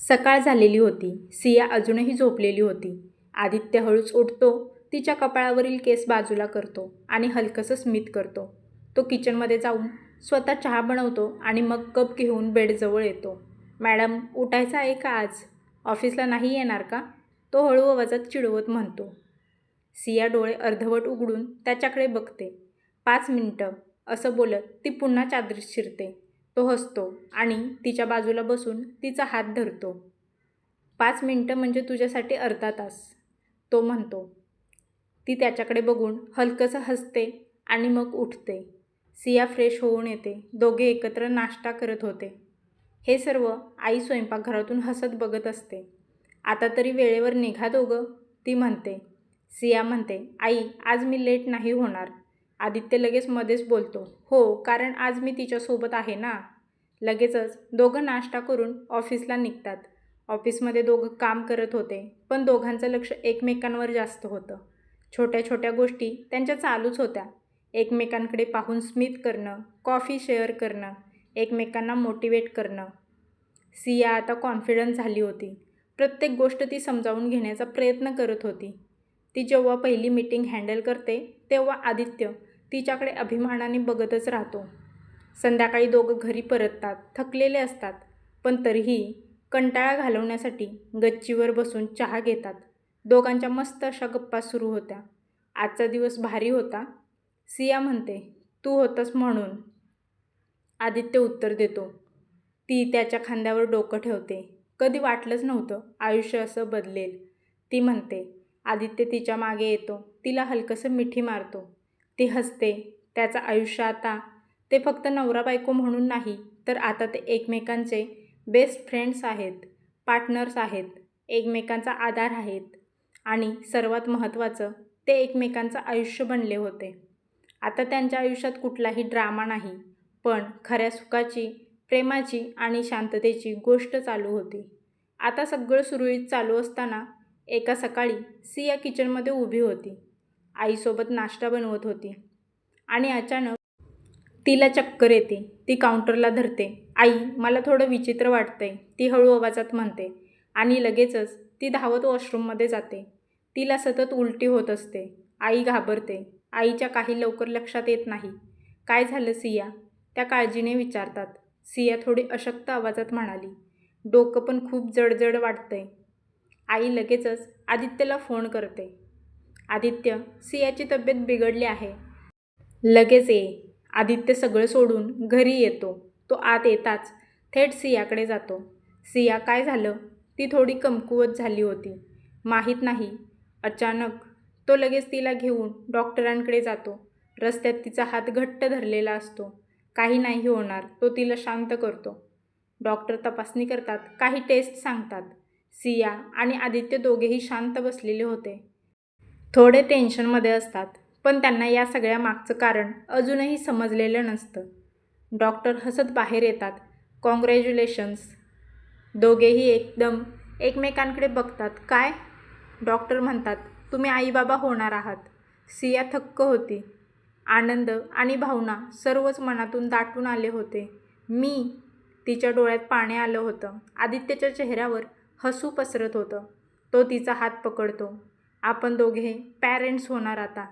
सकाळ झालेली होती. सिया अजूनही झोपलेली होती. आदित्य हळूच उठतो, तिच्या कपाळावरील केस बाजूला करतो आणि हलकंसं स्मित करतो. तो किचनमध्ये जाऊन स्वतः चहा बनवतो आणि मग कप घेऊन बेडजवळ येतो. मॅडम, उठायचं आहे का आज? ऑफिसला नाही येणार का? तो हळू आवाजात चिडवत म्हणतो. सिया डोळे अर्धवट उघडून त्याच्याकडे बघते. 5 मिनिटं असं बोलत ती पुन्हा चादरीत शिरते. तो हसतो आणि तिच्या बाजूला बसून तिचा हात धरतो. 5 मिनिटं म्हणजे तुझ्यासाठी अर्धा तास, तो म्हणतो. ती त्याच्याकडे बघून हलकंसं हसते आणि मग उठते. सिया फ्रेश होऊन येते. दोघे एकत्र नाश्ता करत होते. हे सर्व आई स्वयंपाकघरातून हसत बघत असते. आता तरी वेळेवर निघा दोघं, ती म्हणते. सिया म्हणते, आई आज मी लेट नाही होणार. आदित्य लगेच मध्येच बोलतो, हो कारण आज मी तिच्यासोबत आहे ना. लगेचच दोघं नाश्ता करून ऑफिसला निघतात. ऑफिसमध्ये दोघं काम करत होते, पण दोघांचं लक्ष एकमेकांवर जास्त होतं. छोट्या छोट्या गोष्टी त्यांच्या चालूच होत्या. एकमेकांकडे पाहून स्मित करणं, कॉफी शेअर करणं, एकमेकांना मोटिवेट करणं. सिया आता कॉन्फिडंट झाली होती. प्रत्येक गोष्ट ती समजावून घेण्याचा प्रयत्न करत होती. ती जेव्हा पहिली मीटिंग हँडल करते तेव्हा आदित्य तिच्याकडे अभिमानाने बघतच राहतो. संध्याकाळी दोघं घरी परततात. थकलेले असतात, पण तरीही कंटाळा घालवण्यासाठी गच्चीवर बसून चहा घेतात. दोघांच्या मस्त अशा गप्पा सुरू होत्या. आजचा दिवस भारी होता, सिया म्हणते. तू होतंस म्हणून, आदित्य उत्तर देतो. ती त्याच्या खांद्यावर डोकं ठेवते. कधी वाटलंच नव्हतं आयुष्य असं बदलेल, ती म्हणते. आदित्य तिच्या मागे येतो. तिला हलकंसं मिठी मारतो. ती हसते. त्याचं आयुष्य आता ते फक्त नवरा बायको म्हणून नाही, तर आता ते एकमेकांचे बेस्ट फ्रेंड्स आहेत, पार्टनर्स आहेत, एकमेकांचा आधार आहेत आणि सर्वात महत्त्वाचं ते एकमेकांचं आयुष्य बनले होते. आता त्यांच्या आयुष्यात कुठलाही ड्रामा नाही, पण खऱ्या सुखाची, प्रेमाची आणि शांततेची गोष्ट चालू होती. आता सगळं सुरळीत चालू असताना एका सकाळी सिया किचनमध्ये उभी होती. आईसोबत नाश्ता बनवत होती आणि अचानक तिला चक्कर येते. ती काउंटरला धरते. आई, मला थोडं विचित्र वाटतंय, ती हळू आवाजात म्हणते आणि लगेचच ती धावत वॉशरूममध्ये जाते. तिला सतत उलटी होत असते. आई घाबरते. आईच्या काही लवकर लक्षात येत नाही. काय झालं सिया? त्या काळजीने विचारतात. सिया थोडी अशक्त आवाजात म्हणाली, डोकं पण खूप जडजड वाटतंय. आई लगेचच आदित्यला फोन करते. आदित्य, सियाची तब्येत बिघडली आहे, लगेच ये. आदित्य सगळं सोडून घरी येतो. तो आत येताच थेट सियाकडे जातो. सिया, काय झालं? ती थोडी कमकुवत झाली होती. माहीत नाही. अचानक तो लगेच तिला घेऊन डॉक्टरांकडे जातो. रस्त्यात तिचा हात घट्ट धरलेला असतो. काही नाही होणार, तो तिला शांत करतो. डॉक्टर तपासणी करतात, काही टेस्ट सांगतात. सिया आणि आदित्य दोघेही शांत बसलेले होते. थोडे टेन्शनमध्ये असतात, पण त्यांना या सगळ्या मागचं कारण अजूनही समजलेलं नसतं. डॉक्टर हसत बाहेर येतात. कॉंग्रॅच्युलेशन्स. दोघेही एकदम एकमेकांकडे बघतात. काय? डॉक्टर म्हणतात, तुम्ही आईबाबा होणार आहात. सिया थक्क होती. आनंद आणि भावना सर्वच मनातून दाटून आले होते. मी, तिच्या डोळ्यात पाणी आलं होतं. आदित्यच्या चेहऱ्यावर हसू पसरत होतं. तो तिचा हात पकडतो. आपण दोघे पॅरेंट्स होणार आता.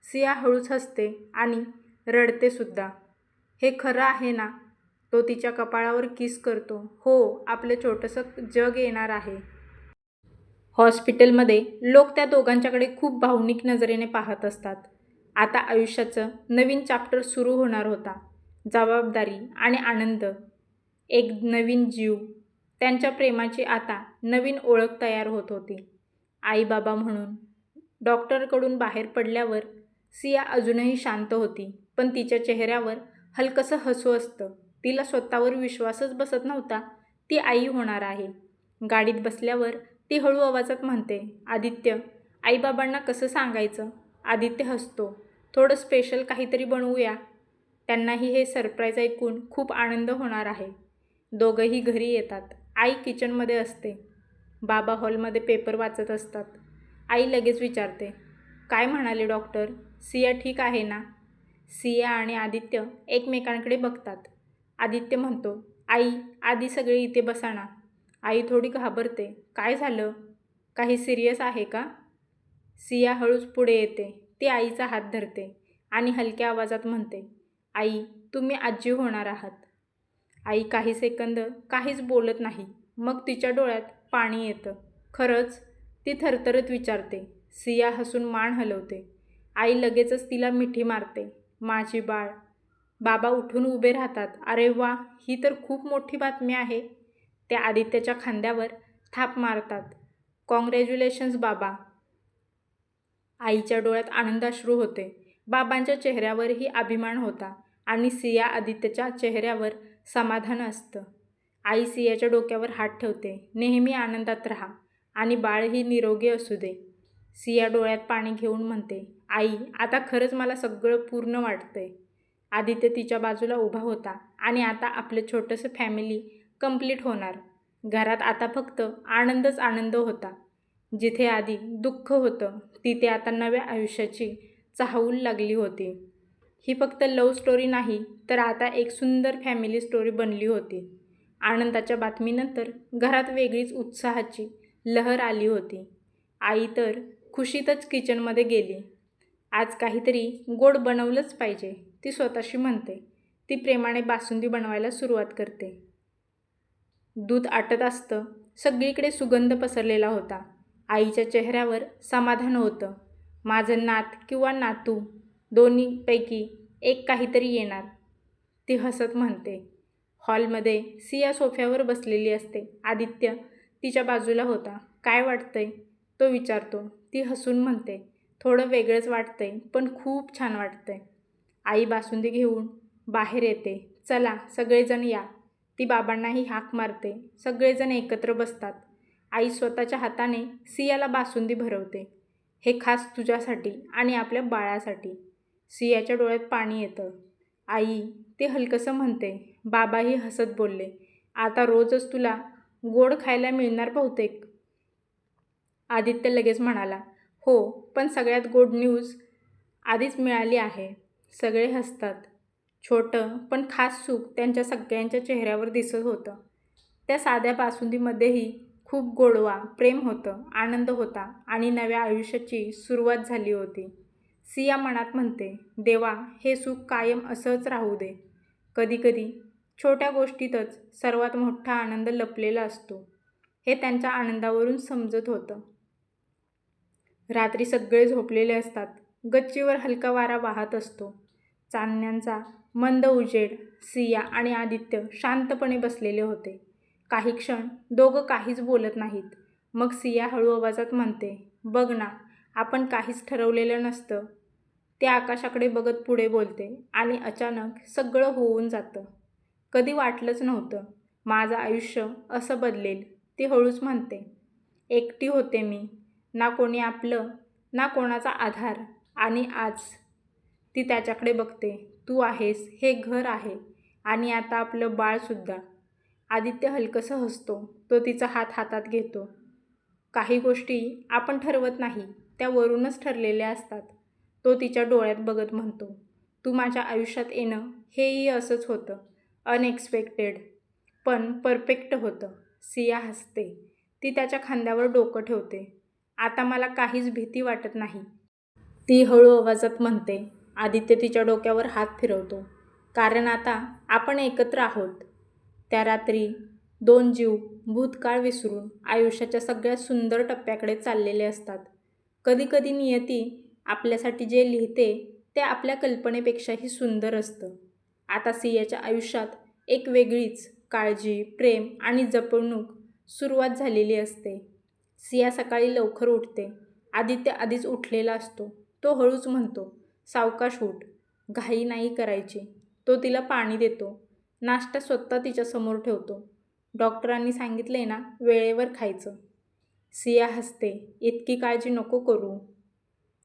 सिया हळूच हसते आणि रडतेसुद्धा. हे खरं आहे ना? तो तिच्या कपाळावर किस करतो. हो, आपलं छोटंसं जग येणार आहे. हॉस्पिटलमध्ये लोक त्या दोघांच्याकडे खूप भावनिक नजरेने पाहत असतात. आता आयुष्याचं नवीन चॅप्टर सुरू होणार होता. जबाबदारी आणि आनंद, एक नवीन जीव. त्यांच्या प्रेमाची आता नवीन ओळख तयार होत होती. आई बाबा म्हणून. डॉक्टरकडून बाहेर पडल्यावर सिया अजूनही शांत होती, पण तिच्या चेहऱ्यावर हलकंसं हसू असतं. तिला स्वतःवर विश्वासच बसत नव्हता. ती आई होणार आहे. गाडीत बसल्यावर ती हळू आवाजात म्हणते, आदित्य, आईबाबांना कसं सांगायचं? आदित्य हसतो. थोडं स्पेशल काहीतरी बनवूया. त्यांनाही हे सरप्राईज ऐकून खूप आनंद होणार आहे. दोघंही घरी येतात. आई किचनमध्ये असते. बाबा हॉलमध्ये पेपर वाचत असतात. आई लगेच विचारते, काय म्हणाले डॉक्टर? सिया ठीक आहे ना? सिया आणि आदित्य एकमेकांकडे बघतात. आदित्य म्हणतो, आई, आधी सगळे इथे बसा ना. आई थोडी घाबरते. काय झालं? काही सिरियस आहे का? सिया हळूच पुढे येते. ती आईचा हात धरते आणि हलक्या आवाजात म्हणते, आई, तुम्ही आजी होणार आहात. आई काही सेकंद काहीच बोलत नाही. मग तिच्या डोळ्यात पाणी येतं. खरंच? ती थरथरत विचारते. सिया हसून मान हलवते. आई लगेचच तिला मिठी मारते. माझी बाळ. बाबा उठून उभे राहतात. अरे वा, ही तर खूप मोठी बातमी आहे. ते आदित्यच्या खांद्यावर थाप मारतात. कॉंग्रॅच्युलेशन्स बाबा. आईच्या डोळ्यात आनंदाश्रू होते. बाबांच्या चेहऱ्यावरही अभिमान होता आणि सिया आदित्यच्या चेहऱ्यावर समाधान असतं. आई सियाच्या डोक्यावर हात ठेवते. नेहमी आनंदात राहा आणि बाळही निरोगी असू दे. सिया डोळ्यात पाणी घेऊन म्हणते, आई, आता खरंच मला सगळं पूर्ण वाटतंय. आदित्य तिच्या बाजूला उभा होता आणि आता आपलं छोटंसं फॅमिली कंप्लीट होणार. घरात आता फक्त आनंदच आनंद होता. जिथे आधी दुःख होतं तिथे आता नव्या आयुष्याची चाहूल लागली होती. ही फक्त लव्ह स्टोरी नाही तर आता एक सुंदर फॅमिली स्टोरी बनली होती. आनंदाच्या बातमीनंतर घरात वेगळीच उत्साहाची लहर आली होती. आई तर खुशीतच किचनमध्ये गेली. आज काहीतरी गोड बनवलंच पाहिजे, ती स्वतःशी म्हणते. ती प्रेमाने बासुंदी बनवायला सुरुवात करते. दूध आटत असतं. सगळीकडे सुगंध पसरलेला होता. आईच्या चेहऱ्यावर समाधान होतं. माझं नात किंवा नातू दोन्हीपैकी एक काहीतरी येणार, ती हसत म्हणते. हॉलमध्ये सिया सोफ्यावर बसलेली असते. आदित्य तिच्या बाजूला होता. काय वाटतंय? तो विचारतो. ती हसून म्हणते, थोडं वेगळंच वाटतंय, पण खूप छान वाटतंय. आई बासुंदी घेऊन बाहेर येते. चला सगळेजण या. ती बाबांनाही हाक मारते. सगळेजण एकत्र बसतात. आई स्वतःच्या हाताने सियाला बासुंदी भरवते. हे खास तुझ्यासाठी आणि आपल्या बाळासाठी. सियाच्या डोळ्यात पाणी येतं. आई, ते हलकंसं म्हणते. बाबाही हसत बोलले, आता रोजच तुला गोड खायला मिळणार बहुतेक. आदित्य लगेच म्हणाला, हो, पण सगळ्यात गोड न्यूज आधीच मिळाली आहे. सगळे हसतात. छोटं पण खास सुख त्यांच्या सगळ्यांच्या चेहऱ्यावर दिसत होतं. त्या साध्या बासुंदीमध्येही खूप गोडवा, प्रेम होतं, आनंद होता आणि नव्या आयुष्याची सुरुवात झाली होती. सिया मनात म्हणते, देवा, हे सुख कायम असंच राहू दे. कधीकधी छोट्या गोष्टीतच सर्वात मोठा आनंद लपलेला असतो, हे त्यांच्या आनंदावरून समजत होतं. रात्री सगळे झोपलेले असतात. गच्चीवर हलका वारा वाहत असतो. चांदण्यांचा मंद उजेड. सिया आणि आदित्य शांतपणे बसलेले होते. काही क्षण दोघं काहीच बोलत नाहीत. मग सिया हळू आवाजात म्हणते, बघ ना, आपण काहीच ठरवलेलं नसतं. ते आकाशाकडे बघत पुढे बोलते आणि अचानक सगळं होऊन जातं. कधी वाटलंच नव्हतं माझं आयुष्य असं बदलेल, ती हळूच म्हणते. एकटी होते मी, ना कोणी आपलं, ना कोणाचा आधार. आणि आज ती त्याच्याकडे बघते. तू आहेस, हे घर आहे आणि आता आपलं बाळसुद्धा. आदित्य हलकंसं हसतो. तो तिचा हात हातात घेतो. काही गोष्टी आपण ठरवत नाही, त्या वरूनच ठरलेल्या असतात. तो तिच्या डोळ्यात बघत म्हणतो, तू माझ्या आयुष्यात येणं हेही असंच होतं. अनएक्सपेक्टेड, पण परफेक्ट होतं. सिया हसते. ती त्याच्या खांद्यावर डोकं ठेवते. आता मला काहीच भीती वाटत नाही, ती हळू आवाजात म्हणते. आदित्य तिच्या डोक्यावर हात फिरवतो. कारण आता आपण एकत्र आहोत. त्या रात्री दोन जीव भूतकाळ विसरून आयुष्याच्या सगळ्यात सुंदर टप्प्याकडे चाललेले असतात. कधीकधी नियती आपल्यासाठी जे लिहिते ते आपल्या कल्पनेपेक्षाही सुंदर असतं. आता सियाच्या आयुष्यात एक वेगळीच काळजी, प्रेम आणि जपणूक सुरुवात झालेली असते. सिया सकाळी लवकर उठते. आदित्य आधीच उठलेला असतो. तो हळूच म्हणतो, सावकाश उठ, घाई नाही करायची. तो तिला पाणी देतो. नाश्ता स्वतः तिच्यासमोर ठेवतो. डॉक्टरांनी सांगितले ना, वेळेवर खायचं. सिया हसते. इतकी काळजी नको करू.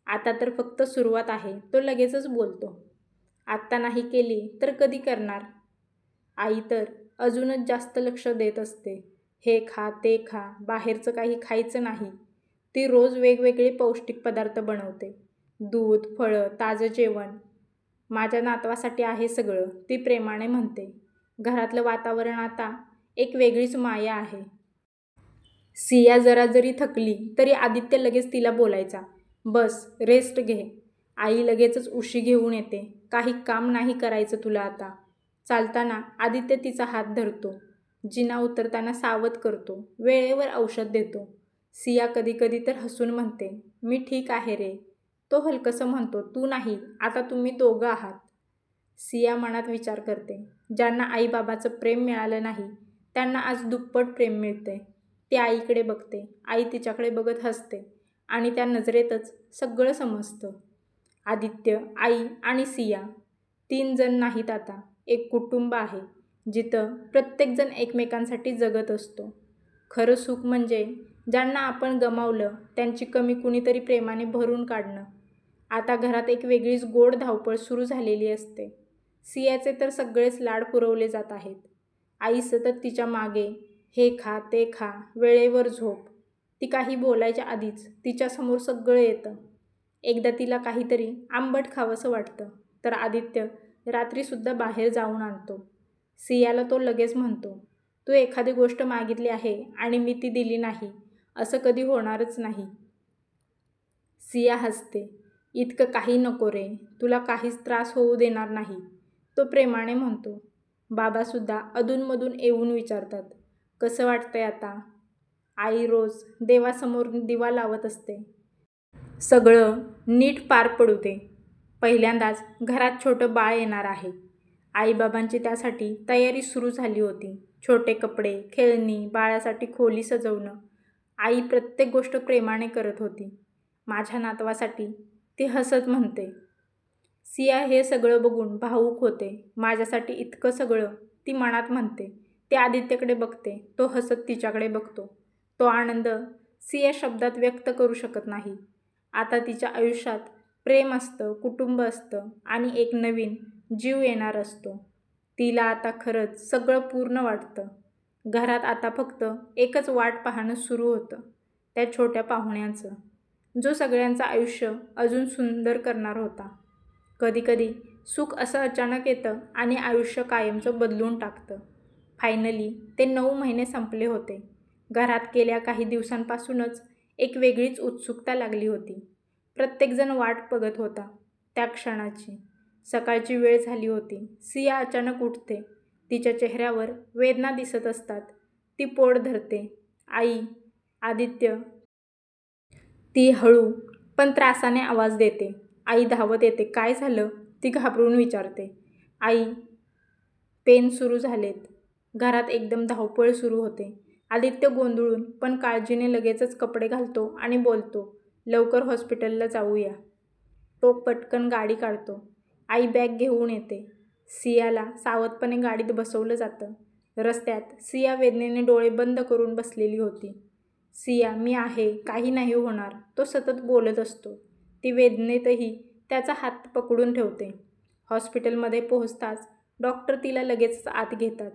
आता तर फक्त सुरुवात आहे, तो लगेचच बोलतो. आत्ता नाही केली तर कधी करणार? आई तर अजूनच जास्त लक्ष देत असते. हे खा, ते खा, बाहेरचं काही खायचं नाही. ती रोज वेगवेगळे पौष्टिक पदार्थ बनवते. दूध, फळं, ताजं जेवण. माझ्या नातवासाठी आहे सगळं, ती प्रेमाने म्हणते. घरातलं वातावरण आता एक वेगळीच माया आहे. सिया जरा जरी थकली तरी आदित्य लगेच तिला बोलायचा, बस रेस्ट घे. आई लगेचच उशी घेऊन येते. काही काम नाही करायचं तुला आता. चालताना आदित्य तिचा हात धरतो. जिना उतरताना सावध करतो. वेळेवर औषध देतो. सिया कधी कधी तर हसून म्हणते, मी ठीक आहे रे. तो हलकसं म्हणतो, तू नाही, आता तुम्ही दोघं आहात. सिया मनात विचार करते, ज्यांना आईबाबाचं प्रेम मिळालं नाही त्यांना आज दुप्पट प्रेम मिळते. ती आईकडे बघते. आई तिच्याकडे बघत हसते आणि त्या नजरेतच सगळं समजतं. आदित्य, आई आणि सिया 3 जण नाहीत आता. एक कुटुंब आहे जिथं प्रत्येकजण एकमेकांसाठी जगत असतो. खरं सुख म्हणजे ज्यांना आपण गमावलं त्यांची कमी कुणीतरी प्रेमाने भरून काढणं. आता घरात एक वेगळीच गोड धावपळ सुरू झालेली असते. सियाचे तर सगळेच लाड पुरवले जात आहेत. आई सतत तिच्या मागे, हे खा ते खा, वेळेवर झोप. ती काही बोलायच्या आधीच तिच्यासमोर सगळं येतं. एकदा तिला काहीतरी आंबट खावंसं वाटतं तर आदित्य रात्रीसुद्धा बाहेर जाऊन आणतो. सियाला तो लगेच म्हणतो, तू एखादी गोष्ट मागितली आहे आणि मी ती दिली नाही, असं कधी होणारच नाही. सिया हसते. इतकं काही नको रे, तुला काहीच त्रास होऊ देणार नाही, तो प्रेमाने म्हणतो. बाबासुद्धा अधूनमधून येऊन विचारतात, कसं वाटतंय आता. आई रोज देवासमोर दिवा लावत असते. सगळं नीट पार पडू दे. पहिल्यांदाच घरात छोटं बाळ येणार आहे. आईबाबांची त्यासाठी तयारी सुरू झाली होती. छोटे कपडे, खेळणी, बाळासाठी खोली सजवणं. आई प्रत्येक गोष्ट प्रेमाने करत होती. माझ्या नातवासाठी, ती हसत म्हणते. सिया हे सगळं बघून भावूक होते. माझ्यासाठी इतकं सगळं, ती मनात म्हणते. ती आदित्यकडे बघते. तो हसत तिच्याकडे बघतो. तो आनंद सिया शब्दात व्यक्त करू शकत नाही. आता तिच्या आयुष्यात प्रेम असतं, कुटुंब असतं आणि एक नवीन जीव येणार असतो. तिला आता खरंच सगळं पूर्ण वाटतं. घरात आता फक्त एकच वाट पाहणं सुरू होतं, त्या छोट्या पाहुण्याचं, जो सगळ्यांचं आयुष्य अजून सुंदर करणार होता. कधीकधी सुख असं अचानक येतं आणि आयुष्य कायमचं बदलून टाकतं. फायनली ते 9 महिने संपले होते. घरात गेल्या काही दिवसांपासूनच एक वेगळीच उत्सुकता लागली होती. प्रत्येकजण वाट बघत होता त्या क्षणाची. सकाळची वेळ झाली होती. सिया अचानक उठते. तिच्या चेहऱ्यावर वेदना दिसत असतात. ती पोट धरते. आई, आदित्य. ती हळू पण त्रासाने आवाज देते. आई धावत येते. काय झालं? ती घाबरून विचारते. आई, पेन सुरू झालेत. घरात एकदम धावपळ सुरू होते. आदित्य गोंधळून पण काळजीने लगेचच कपडे घालतो आणि बोलतो, लवकर हॉस्पिटलला जाऊया. तो पटकन गाडी काढतो. आई बॅग घेऊन येते. सियाला सावधपणे गाडीत बसवलं जातं. रस्त्यात सिया वेदनेने डोळे बंद करून बसलेली होती. सिया, मी आहे, काही नाही होणार, तो सतत बोलत असतो. ती वेदनेतही त्याचा हात पकडून ठेवते. हॉस्पिटलमध्ये पोहोचताच डॉक्टर तिला लगेचच आत घेतात.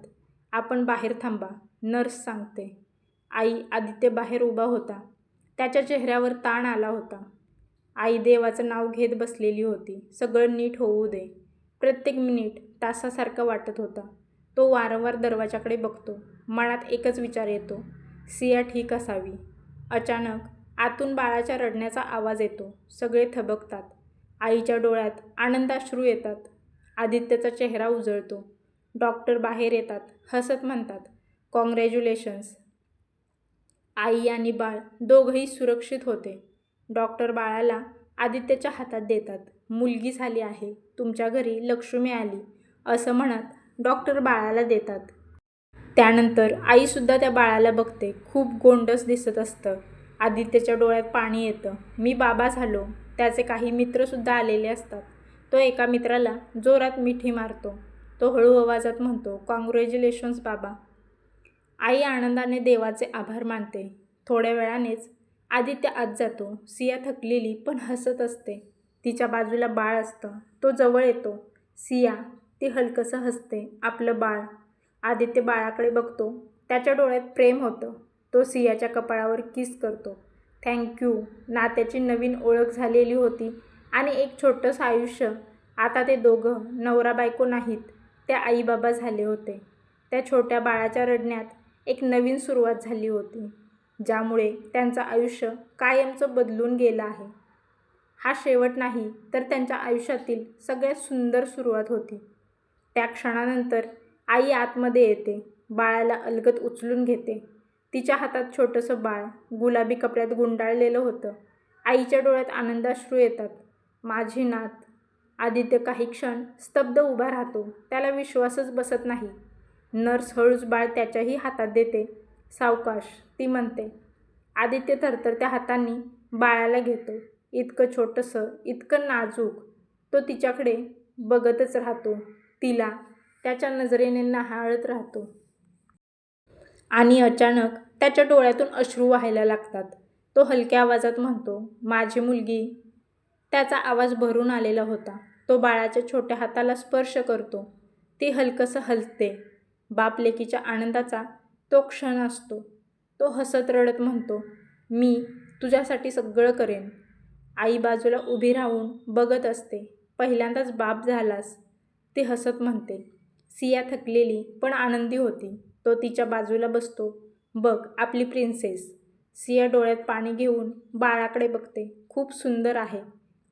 आपण बाहेर थांबा, नर्स सांगते. आई, आदित्य बाहेर उभा होता. त्याच्या चेहऱ्यावर ताण आला होता. आई देवाचं नाव घेत बसलेली होती. सगळं नीट होऊ दे. प्रत्येक मिनिट तासासारखा वाटत होता. तो वारंवार दरवाजाकडे बघतो. मनात एकच विचार येतो, सिया ठीक असावी. अचानक आतून बाळाच्या रडण्याचा आवाज येतो. सगळे थबकतात. आईच्या डोळ्यात आनंदाश्रू येतात. आदित्यचा चेहरा उजळतो. डॉक्टर बाहेर येतात. हसत म्हणतात, कॉंग्रॅच्युलेशन्स. आई आणि बाळ दोघंही सुरक्षित होते. डॉक्टर बाळाला आदित्यच्या हातात देतात. मुलगी झाली आहे. तुमच्या घरी लक्ष्मी आली, असं म्हणत डॉक्टर बाळाला देतात. त्यानंतर आईसुद्धा त्या बाळाला बघते. खूप गोंडस दिसत असतं. आदित्यच्या डोळ्यात पाणी येतं. मी बाबा झालो. त्याचे काही मित्रसुद्धा आलेले असतात. तो एका मित्राला जोरात मिठी मारतो. तो हळू आवाजात म्हणतो, कॉंग्रॅच्युलेशन्स बाबा. आई आनंदाने देवाचे आभार मानते. थोड्या वेळानेच आदित्य आत जातो. सिया थकलेली पण हसत असते. तिच्या बाजूला बाळ असतं. तो जवळ येतो. सिया, ती हलकसं हसते. आपलं बाळ. आदित्य बाळाकडे बघतो. त्याच्या डोळ्यात प्रेम होतं. तो सियाच्या कपाळावर किस करतो. थँक्यू. नात्याची नवीन ओळख झालेली होती आणि एक छोटंसं आयुष्य. आता ते दोघं नवरा बायको नाहीत, ते आईबाबा झाले होते. त्या छोट्या बाळाच्या रडण्यात एक नवीन सुरुवात झाली होती. ज्यामुळे त्यांचं आयुष्य कायमचं बदलून गेलं आहे. हा शेवट नाही, तर त्यांच्या आयुष्यातील सगळ्यात सुंदर सुरुवात होती. त्या क्षणानंतर आई आतमध्ये येते, बाळाला अलगद उचलून घेते. तिच्या हातात छोटंसं बाळ गुलाबी कपड्यात गुंडाळलेलं होतं. आईच्या डोळ्यात आनंदाश्रू येतात. माझी नात. आदित्य काही क्षण स्तब्ध उभा राहतो. त्याला विश्वासच बसत नाही. नर्स हळूच बाळ त्याच्याही हातात देते. सावकाश, ती म्हणते. आदित्य थरथरत्या हातांनी बाळाला घेतो. इतकं छोटंसं, इतकं नाजूक. तो तिच्याकडे बघतच राहतो. तिला त्याच्या नजरेने न्याहाळत राहतो. आणि अचानक त्याच्या डोळ्यातून अश्रू वाहायला लागतात. तो हलक्या आवाजात म्हणतो, माझी मुलगी. त्याचा आवाज भरून आलेला होता. तो बाळाच्या छोट्या हाताला स्पर्श करतो. ती हलकंसं हलते. बाप लेकीच्या आनंदाचा तो क्षण असतो. तो हसत रडत म्हणतो, मी तुझ्यासाठी सगळं करेन. आई बाजूला उभी राहून बघत असते. पहिल्यांदाच बाप झालास, ती हसत म्हणते. सिया थकलेली पण आनंदी होती. तो तिच्या बाजूला बसतो. बघ आपली प्रिन्सेस. सिया डोळ्यात पाणी घेऊन बाळाकडे बघते. खूप सुंदर आहे.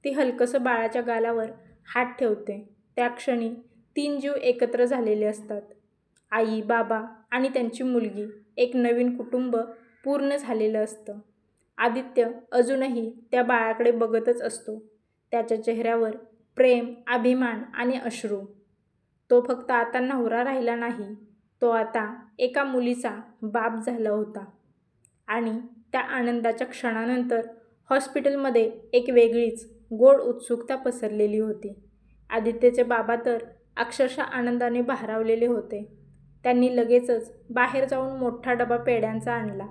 ती हलकंसं बाळाच्या गालावर हात ठेवते. त्या क्षणी 3 जीव एकत्र झालेले असतात. आई, बाबा आणि त्यांची मुलगी. एक नवीन कुटुंब पूर्ण झालेलं असतं. आदित्य अजूनही त्या बाळाकडे बघतच असतो. त्याच्या चेहऱ्यावर प्रेम, अभिमान आणि अश्रू. तो फक्त आता नवरा राहिला नाही, तो आता एका मुलीचा बाप झाला होता. आणि त्या आनंदाच्या क्षणानंतर हॉस्पिटलमध्ये एक वेगळीच गोड उत्सुकता पसरलेली होती. आदित्यचे बाबा तर अक्षरशः आनंदाने भारावलेले होते. त्यांनी लगेचच बाहेर जाऊन मोठा डबा पेढ्यांचा आणला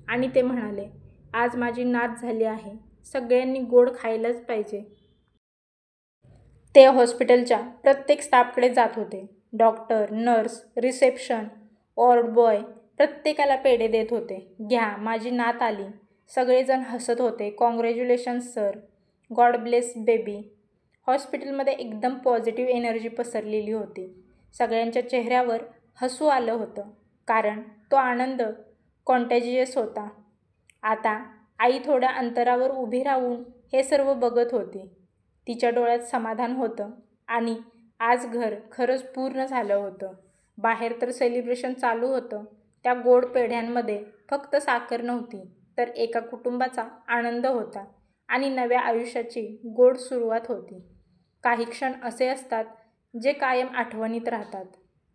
आणि ते म्हणाले, आज माझी नात झाली आहे. सगळ्यांनी गोड खायलाच पाहिजे. ते हॉस्पिटलच्या प्रत्येक स्टाफकडे जात होते. Doctor, nurse, reception, ward boy प्रत्येकाला पेढे देत होते. घ्या, माझी नात आली. सगळेजण हसत होते. Congratulations sir. God bless baby. हॉस्पिटलमध्ये एकदम पॉझिटिव्ह एनर्जी पसरलेली होती. सगळ्यांच्या चेहऱ्यावर हसू आलं होतं. कारण तो आनंद कॉन्टॅजियस होता. आता आई थोड्या अंतरावर उभी राहून हे सर्व बघत होती. तिच्या डोळ्यात समाधान होतं आणि आज घर खरंच पूर्ण झालं होतं. बाहेर तर सेलिब्रेशन चालू होतं. त्या गोड पेढ्यांमध्ये फक्त साखर नव्हती, तर एका कुटुंबाचा आनंद होता आणि नव्या आयुष्याची गोड सुरुवात होती. काही क्षण असे असतात जे कायम आठवणीत राहतात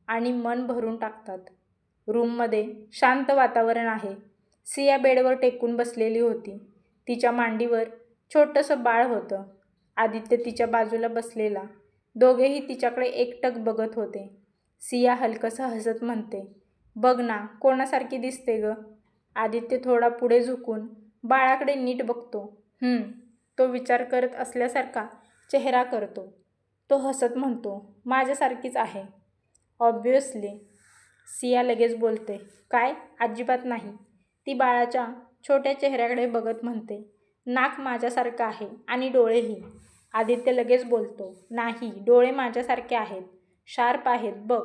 आणि मन भरून टाकतात. रूममध्ये शांत वातावरण आहे. सिया बेडवर टेकून बसलेली होती. तिच्या मांडीवर छोटंसं बाळ होतं. आदित्य तिच्या बाजूला बसलेला. दोघेही तिच्याकडे एकटक बघत होते. सिया हलकंसं हसत म्हणते, बघ ना, कोणासारखी दिसते ग. आदित्य थोडा पुढे झुकून बाळाकडे नीट बघतो. तो विचार करत असल्यासारखा चेहरा करतो. तो हसत म्हणतो, माझ्यासारखीच आहे. ऑब्व्हियसली. सिया लगेच बोलते, काय? अजिबात नाही. ती बाळाच्या छोट्या चेहऱ्याकडे बघत म्हणते, नाक माझ्यासारखं आहे आणि डोळेही. आदित्य लगेच बोलतो, नाही, डोळे माझ्यासारखे आहेत. शार्प आहेत बघ.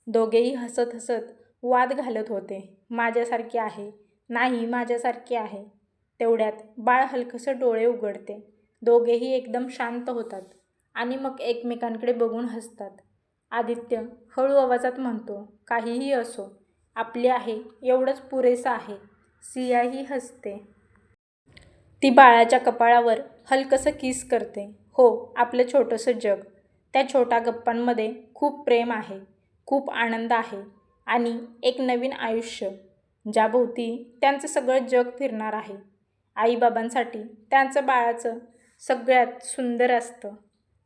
दोघेही हसत हसत वाद घालत होते. माझ्यासारखे आहे, नाही माझ्यासारखे आहे. तेवढ्यात बाळ हलकंसं डोळे उघडते. दोघेही एकदम शांत होतात आणि मग एकमेकांकडे बघून हसतात. आदित्य हळू आवाजात म्हणतो, काहीही असो, आपली आहे एवढंच पुरेसं आहे. सियाही हसते. ती बाळाच्या कपाळावर हलकंसं किस करते. हो, आपलं छोटंसं जग. त्या छोट्या गप्पांमध्ये खूप प्रेम आहे, खूप आनंद आहे आणि एक नवीन आयुष्य, ज्याभोवती त्यांचं सगळं जग फिरणार आहे. आईबाबांसाठी त्यांचं बाळाचं सगळ्यात सुंदर असतं.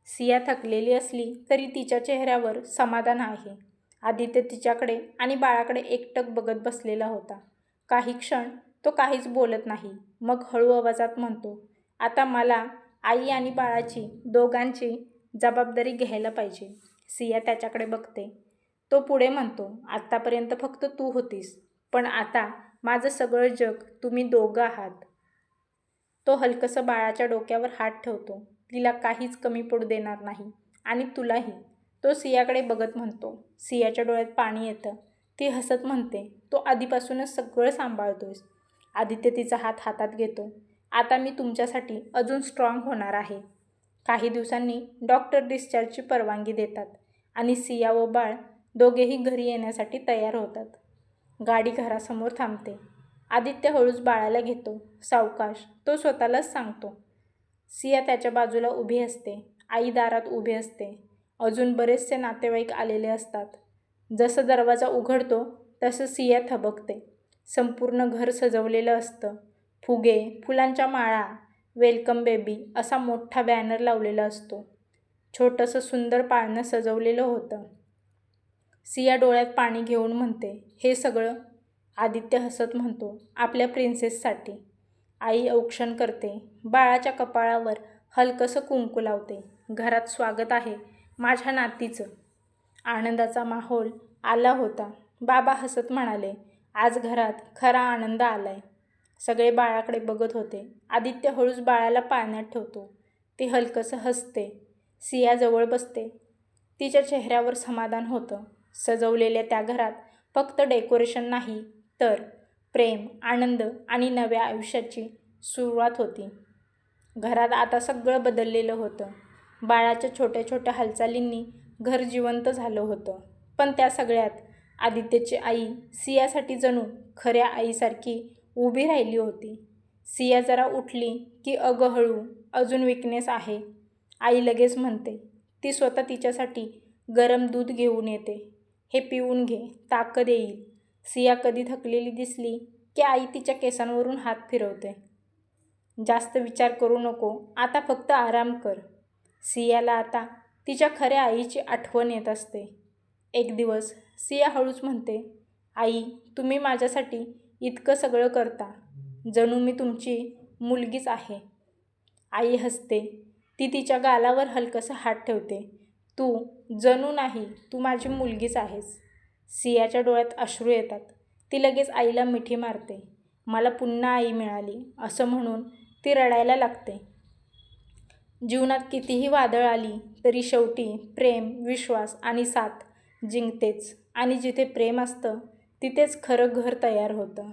सिया थकलेली असली तरी तिच्या चेहऱ्यावर समाधान आहे. आदित्य तिच्याकडे आणि बाळाकडे एकटक बघत बसलेला होता. काही क्षण तो काहीच बोलत नाही. मग हळू आवाजात म्हणतो, आता मला आई आणि बाळाची दोघांची जबाबदारी घ्यायला पाहिजे. सिया त्याच्याकडे बघते. तो पुढे म्हणतो, आत्तापर्यंत फक्त तू होतीस, पण आता माझं सगळं जग तुम्ही दोघं आहात. तो हलकंसं बाळाच्या डोक्यावर हात ठेवतो. तिला काहीच कमी पडू देणार नाही आणि तुलाही. तो सियाकडे बघत म्हणतो. सियाच्या डोळ्यात पाणी येतं. ती हसत म्हणते, तो आधीपासूनच सगळं सांभाळतोयस. आदित्य तिचा हात हातात घेतो. आता मी तुमच्यासाठी अजून स्ट्रॉंग होणार आहे. काही दिवसांनी डॉक्टर डिस्चार्जची परवानगी देतात आणि सिया व बाळ दोघेही घरी येण्यासाठी तयार होतात. गाडी घरासमोर थांबते. आदित्य हळूच बाळाला घेतो. सावकाश तो स्वतःलाच सांगतो. सिया त्याच्या बाजूला उभी असते. आई दारात उभी असते. अजून बरेचसे नातेवाईक आलेले असतात. जसं दरवाजा उघडतो तसं सिया थबकते. संपूर्ण घर सजवलेलं असतं. फुगे, फुलांच्या माळा, वेलकम बेबी असा मोठा बॅनर लावलेला असतो. छोटंसं सुंदर पाळणं सजवलेलं होतं. सिया डोळ्यात पाणी घेऊन म्हणते, हे सगळं? आदित्य हसत म्हणतो, आपल्या प्रिन्सेससाठी. आई औक्षण करते. बाळाच्या कपाळावर हलकंसं कुंकू लावते. घरात स्वागत आहे माझ्या नातीचं. आनंदाचा माहोल आला होता. बाबा हसत म्हणाले, आज घरात खरा आनंद आलाय. सगळे बाळाकडे बघत होते. आदित्य हळूच बाळाला पाळण्यात ठेवतो. ती हलकंसं हसते. सिया जवळ बसते. तिच्या चेहऱ्यावर समाधान होतं. सजवलेल्या त्या घरात फक्त डेकोरेशन नाही तर प्रेम, आनंद आणि नव्या आयुष्याची सुरुवात होती. घरात आता सगळं बदललेलं होतं. बाळाच्या छोट्या छोट्या हालचालींनी घर जिवंत झालं होतं. पण त्या सगळ्यात आदित्यची आई सियासाठी जणू खऱ्या आईसारखी उभी राहिली होती. सिया जरा उठली की अगं हळू, अजून विकनेस आहे. आई लगेच म्हणते. ती स्वतः तिच्यासाठी गरम दूध घेऊन येते. हे पिऊन घे, ताकद येईल. सिया कधी थकलेली दिसली की आई तिच्या केसांवरून हात फिरवते. जास्त विचार करू नको, आता फक्त आराम कर. सियाला आता तिच्या खऱ्या आईची आठवण येत असते. एक दिवस सिया हळूच म्हणते, आई, तुम्ही माझ्यासाठी इतकं सगळं करता, जणू मी तुमची मुलगीच आहे. आई हसते. ती तिच्या गालावर हलकंसं हात ठेवते. तू जणू नाही, तू माझी मुलगीच आहेस. सियाच्या डोळ्यात अश्रू येतात. ती लगेच आईला मिठी मारते. मला पुन्हा आई मिळाली असं म्हणून ती रडायला लागते. जीवनात कितीही वादळ आली तरी शेवटी प्रेम, विश्वास आणि साथ जिंकतेच. आणि जिथे प्रेम असतं तिथेच खरं घर तयार होतं.